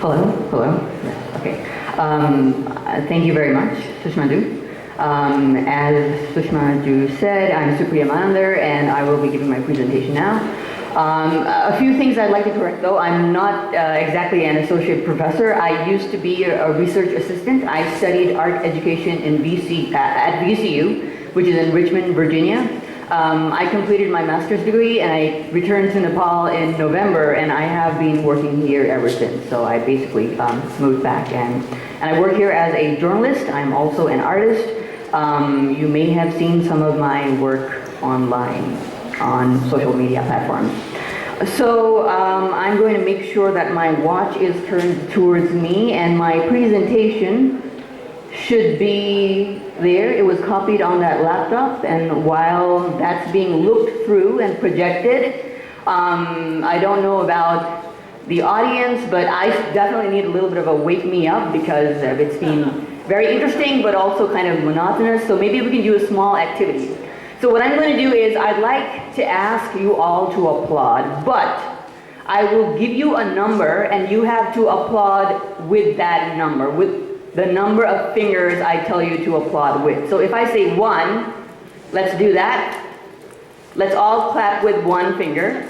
Hello, hello. Yes, okay. Thank you very much, Sushma Du. As Sushma Du said, I'm Supriya Manandhar, and I will be giving my presentation now. A few things I'd like to correct, though. I'm not exactly an associate professor. I used to be a research assistant. I studied art education in at VCU, which is in Richmond, Virginia. I completed my master's degree and I returned to Nepal in November, and I have been working here ever since. So I basically moved back, and I work here as a journalist. I'm also an artist. You may have seen some of my work online on social media platforms. So I'm going to make sure that my watch is turned towards me, and my presentation should be there. It was copied on that laptop, and while that's being looked through and projected, I don't know about the audience, but I definitely need a little bit of a wake me up because it's been very interesting but also kind of monotonous, so maybe we can do a small activity. So what I'm going to do is I'd like to ask you all to applaud, but I will give you a number and you have to applaud with that number, with the number of fingers I tell you to applaud with. So if I say 1, let's do that. Let's all clap with 1 finger.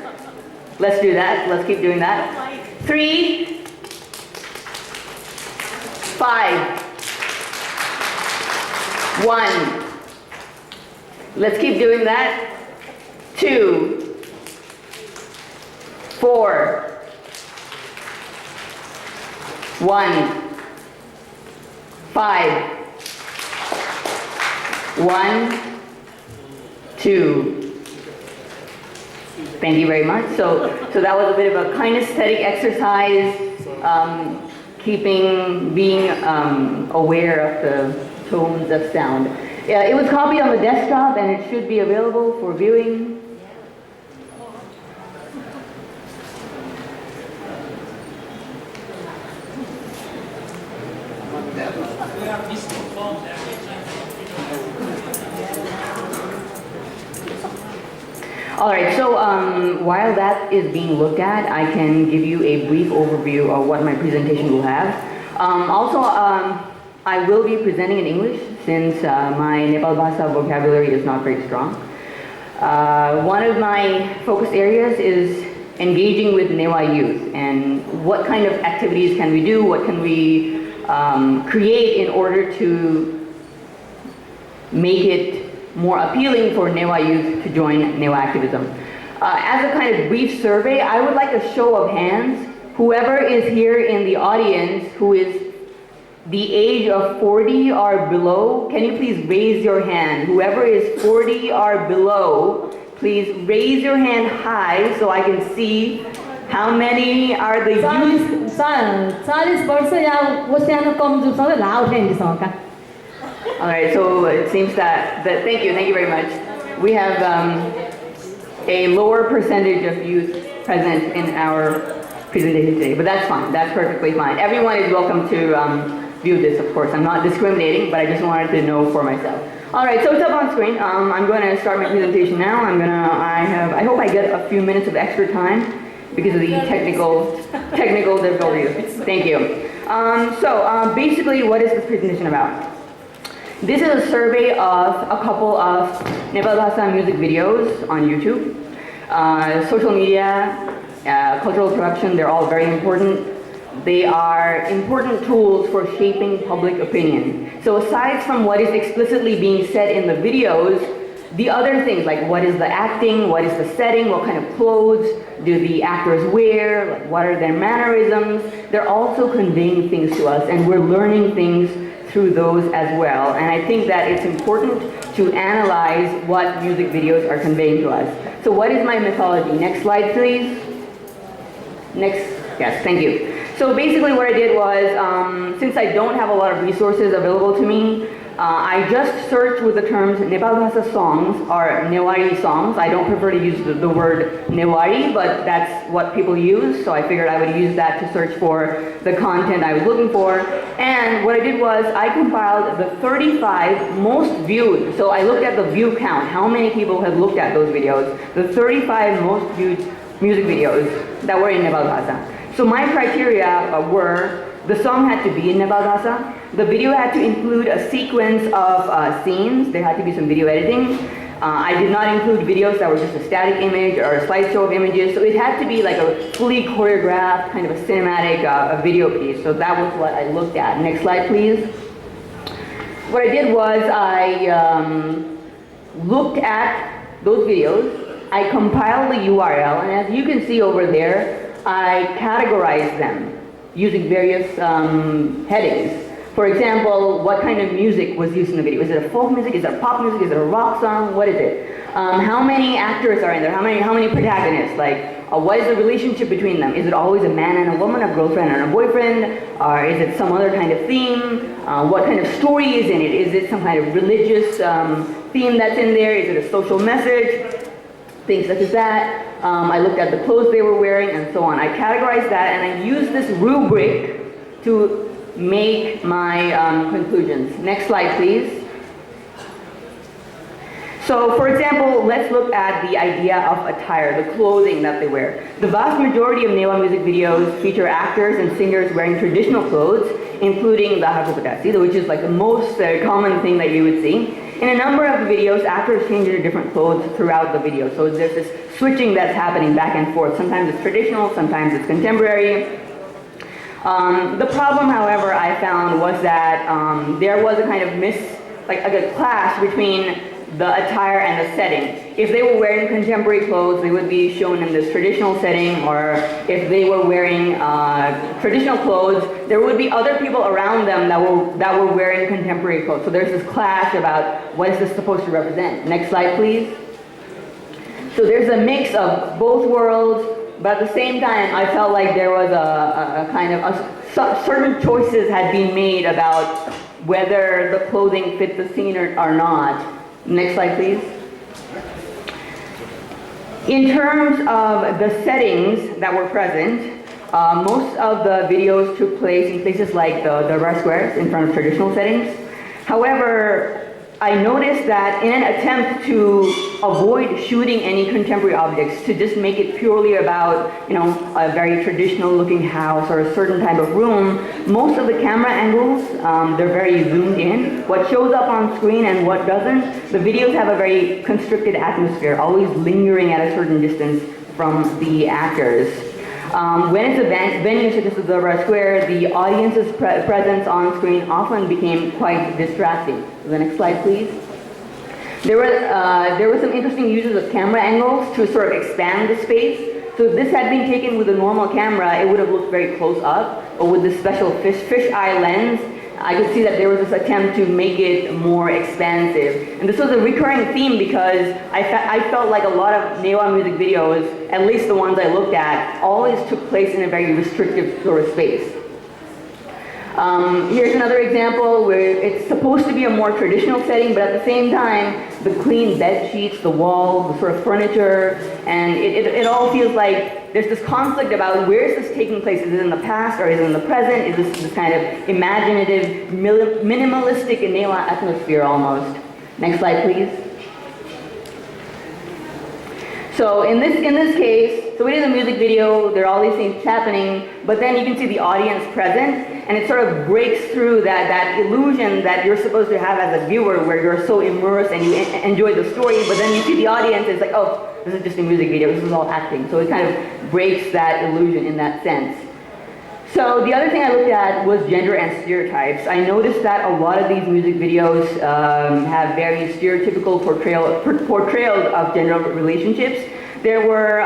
Let's do that. Let's keep doing that. 3, 5, 1. Let's keep doing that. 2, 4, 1. 5, 1, 2. Thank you very much. So that was a bit of a kinesthetic exercise, being aware of the tones of sound. It was copied on the desktop and it should be available for viewing. All right, so while that is being looked at, I can give you a brief overview of what my presentation will have. I will be presenting in English since my Nepal Bhasa vocabulary is not very strong. One of my focus areas is engaging with Newa youth and what kind of activities can we do, what can we create in order to make it more appealing for Newa youth to join Newa activism. As a kind of brief survey, I would like a show of hands. Whoever is here in the audience who is the age of 40 or below, can you please raise your hand? Whoever is 40 or below, please raise your hand high so I can see how many are the youth. 40 वर्ष या सानो कमजोरसँग लाउ उठाइदिसँग का. All right, so it seems that thank you very much. We have a lower percentage of youth present in our presentation today, but that's fine. That's perfectly fine. Everyone is welcome to view this, of course. I'm not discriminating, but I just wanted to know for myself. All right, so it's up on screen. I'm going to start my presentation now. I hope I get a few minutes of extra time because of the technical difficulties. Thank you. So basically, what is this presentation about? This is a survey of a couple of Nepal Bhasa music videos on YouTube. Social media, cultural production, they're all very important. They are important tools for shaping public opinion. So aside from what is explicitly being said in the videos, the other things like what is the acting, what is the setting, what kind of clothes do the actors wear, like what are their mannerisms, they're also conveying things to us, and we're learning things through those as well. And I think that it's important to analyze what music videos are conveying to us. So what is my mythology? Next slide, please. Next, yes, thank you. So basically what I did was, since I don't have a lot of resources available to me, I just searched with the terms Nepal Bhasa songs or Newari songs. I don't prefer to use the word Newari, but that's what people use, so I figured I would use that to search for the content I was looking for. And what I did was I compiled the 35 most viewed, so I looked at the view count, how many people have looked at those videos, the 35 most viewed music videos that were in Nepal Bhasa. So my criteria were the song had to be in Nepal Bhasha, the video had to include a sequence of scenes, there had to be some video editing. I did not include videos that were just a static image or a slideshow of images, so it had to be like a fully choreographed, kind of a cinematic video piece. So that was what I looked at. Next slide, please. What I did was I looked at those videos, I compiled the URL, and as you can see over there, I categorized them using various headings. For example, what kind of music was used in the video? Is it a folk music? Is it a pop music? Is it a rock song? What is it? How many actors are in there? How many protagonists? Like, what is the relationship between them? Is it always a man and a woman, a girlfriend and a boyfriend? Or is it some other kind of theme? What kind of story is in it? Is it some kind of religious theme that's in there? Is it a social message? Things such as that. I looked at the clothes they were wearing and so on. I categorized that and I used this rubric to make my conclusions. Next slide, please. So, for example, let's look at the idea of attire, the clothing that they wear. The vast majority of Newa music videos feature actors and singers wearing traditional clothes, including the hakupatasi, which is like the most common thing that you would see. In a number of videos, actors change into different clothes throughout the video. So there's this switching that's happening back and forth. Sometimes it's traditional, sometimes it's contemporary. The problem, however, I found was that there was a kind of like a clash between the attire and the setting. If they were wearing contemporary clothes, they would be shown in this traditional setting, or if they were wearing traditional clothes, there would be other people around them that were wearing contemporary clothes. So there's this clash about what is this supposed to represent. Next slide, please. So there's a mix of both worlds, but at the same time, I felt like there was a kind of certain choices had been made about whether the clothing fit the scene or not. Next slide, please. In terms of the settings that were present, most of the videos took place in places like the Rar squares in front of traditional settings. However, I noticed that in an attempt to avoid shooting any contemporary objects, to just make it purely about, a very traditional looking house or a certain type of room, most of the camera angles, they're very zoomed in. What shows up on screen and what doesn't, the videos have a very constricted atmosphere, always lingering at a certain distance from the actors. When it's a venue such as the Rar Square, the audience's presence on screen often became quite distracting. The next slide, please. There were some interesting uses of camera angles to sort of expand the space. So if this had been taken with a normal camera, it would have looked very close up, but with this special fisheye lens, I could see that there was this attempt to make it more expansive. And this was a recurring theme because I felt like a lot of Newa music videos, at least the ones I looked at, always took place in a very restrictive sort of space. Here's another example where it's supposed to be a more traditional setting, but at the same time, the clean bed sheets, the walls, the sort of furniture, and it all feels like there's this conflict about where is this taking place? Is it in the past or is it in the present? Is this kind of imaginative, minimalistic Newa atmosphere almost? Next slide, please. So in this case, so it is a music video, there are all these things happening, but then you can see the audience present, and it sort of breaks through that illusion that you're supposed to have as a viewer where you're so immersed and you enjoy the story, but then you see the audience, it's like, oh, this is just a music video, this is all acting. So it kind of breaks that illusion in that sense. So the other thing I looked at was gender and stereotypes. I noticed that a lot of these music videos have very stereotypical portrayals of gender relationships. There were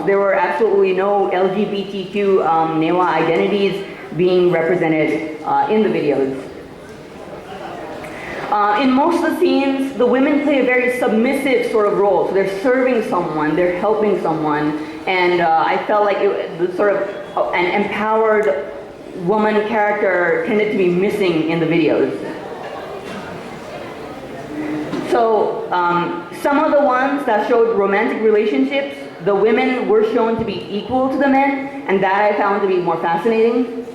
there were absolutely no LGBTQ Newa identities being represented in the videos. In most of the scenes, the women play a very submissive sort of role. So they're serving someone, they're helping someone, and I felt like the sort of an empowered woman character tended to be missing in the videos. So some of the ones that showed romantic relationships, the women were shown to be equal to the men, and that I found to be more fascinating.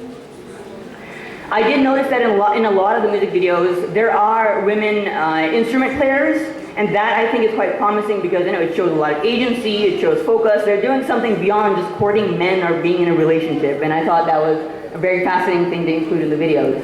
I did notice that in a lot of the music videos, there are women instrument players, And that I think is quite promising because it shows a lot of agency, it shows focus. They're doing something beyond just courting men or being in a relationship. And I thought that was a very fascinating thing to include in the videos.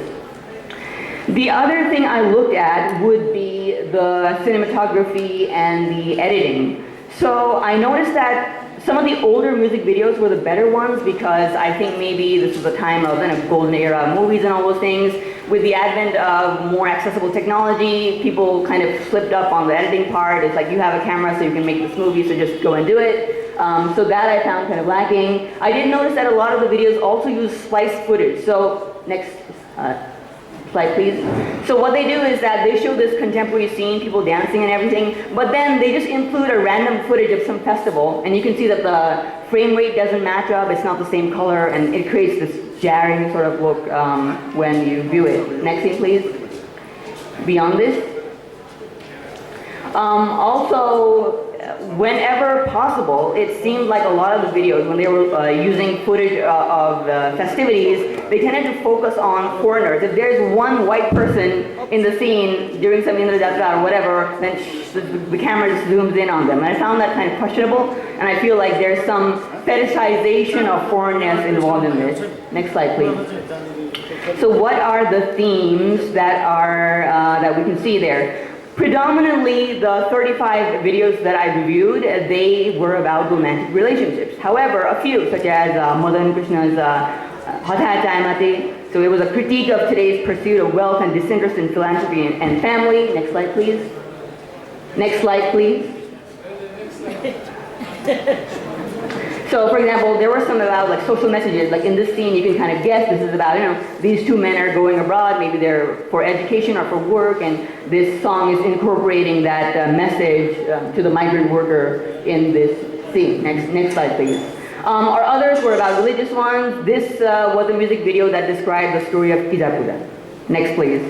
The other thing I looked at would be the cinematography and the editing. So I noticed that some of the older music videos were the better ones because I think maybe this was a time of golden era of movies and all those things. With the advent of more accessible technology, people kind of slipped up on the editing part. It's like you have a camera so you can make this movie, so just go and do it. So that I found kind of lacking. I did notice that a lot of the videos also use spliced footage. So next slide, please. So what they do is that they show this contemporary scene, people dancing and everything, but then they just include a random footage of some festival, and you can see that the frame rate doesn't match up, it's not the same color, and it creates this jarring sort of look when you view it. Next scene, please. Beyond this. Also, whenever possible, it seemed like a lot of the videos, when they were using footage of festivities, they tended to focus on foreigners. If there's one white person in the scene during some Indra Jatra or whatever, then the camera just zooms in on them. And I found that kind of questionable, and I feel like there's some fetishization of foreignness involved in this. Next slide, please. So what are the themes that are that we can see there? Predominantly, the 35 videos that I reviewed, they were about romantic relationships. However, a few, such as Madan Krishna's Hatha Chaimati, so it was a critique of today's pursuit of wealth and disinterest in philanthropy and family. Next slide, please. Next slide, please. So, for example, there were some about like social messages. Like in this scene, you can kind of guess this is about, these two men are going abroad. Maybe they're for education or for work, and this song is incorporating that message to the migrant worker in this scene. Next slide, please. Our others were about religious ones. This was a music video that described the story of Kijapuda. Next, please.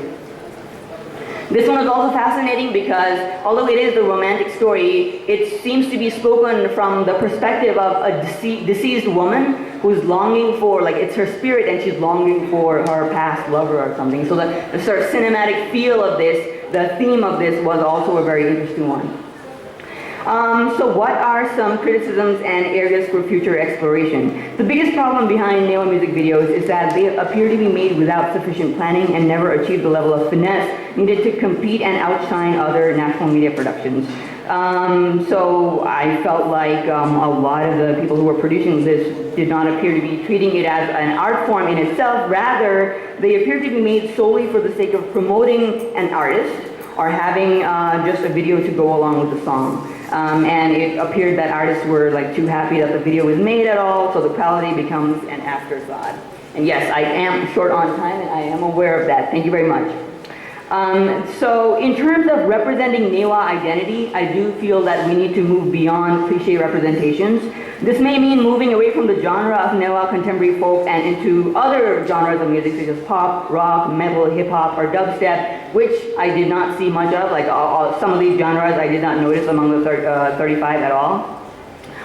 This one is also fascinating because although it is the romantic story, it seems to be spoken from the perspective of a deceased woman who's longing for, like it's her spirit and she's longing for her past lover or something. So the sort of cinematic feel of this, the theme of this was also a very interesting one. So what are some criticisms and areas for future exploration? The biggest problem behind Newa music videos is that they appear to be made without sufficient planning and never achieve the level of finesse needed to compete and outshine other national media productions. So I felt like a lot of the people who were producing this did not appear to be treating it as an art form in itself. Rather, they appear to be made solely for the sake of promoting an artist or having just a video to go along with the song. And it appeared that artists were like too happy that the video was made at all, so the quality becomes an afterthought. And yes, I am short on time and I am aware of that. Thank you very much. So in terms of representing Newa identity, I do feel that we need to move beyond cliché representations. This may mean moving away from the genre of Newa contemporary folk and into other genres of music such as pop, rock, metal, hip-hop, or dubstep, which I did not see much of. Like some of these genres I did not notice among the 35 at all.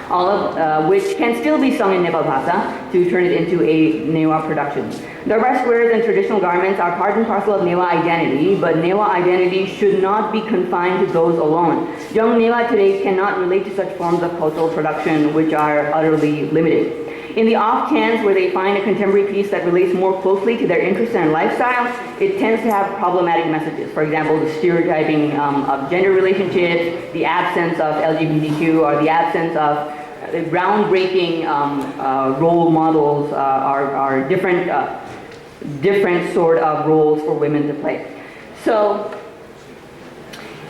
All of which can still be sung in Nepal Bhasa to turn it into a Newa production. Darbar squares and traditional garments are part and parcel of Newa identity, but Newa identity should not be confined to those alone. Young Newa today cannot relate to such forms of cultural production which are utterly limited. In the off chance where they find a contemporary piece that relates more closely to their interests and lifestyle, it tends to have problematic messages. For example, the stereotyping of gender relationships, the absence of LGBTQ, or the absence of groundbreaking role models are different sort of roles for women to play. So,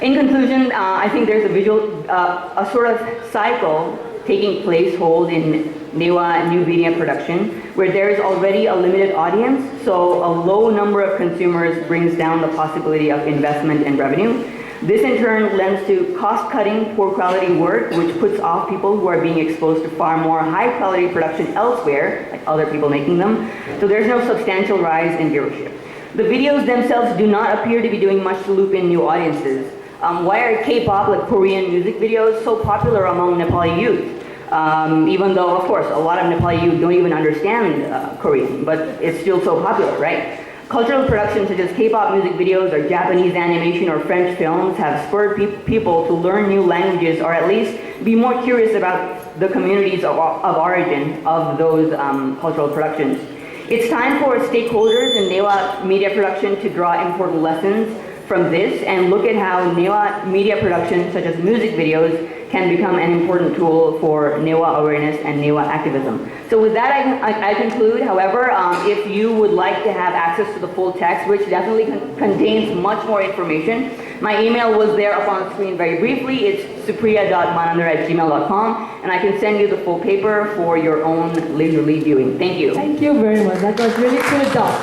in conclusion, I think there's a sort of cycle taking place in Newa new media production, where there is already a limited audience, so a low number of consumers brings down the possibility of investment and revenue. This in turn lends to cost-cutting, poor quality work, which puts off people who are being exposed to far more high-quality production elsewhere, like other people making them, so there's no substantial rise in viewership. The videos themselves do not appear to be doing much to loop in new audiences. Why are K-pop, like Korean music videos, so popular among Nepali youth? Even though, of course, a lot of Nepali youth don't even understand Korean, but it's still so popular, right? cultural productions such as K-pop music videos or Japanese animation or French films have spurred people to learn new languages or at least be more curious about the communities of origin of those cultural productions. It's time for stakeholders in Newa media production to draw important lessons from this and look at how Newa media production, such as music videos, can become an important tool for Newa awareness and Newa activism. So with that, I conclude. However, if you would like to have access to the full text, which definitely contains much more information, my email was there up on the screen very briefly. It's supriya.manandhar@gmail.com, and I can send you the full paper for your own leisurely viewing. Thank you. Thank you very much. That was really good job.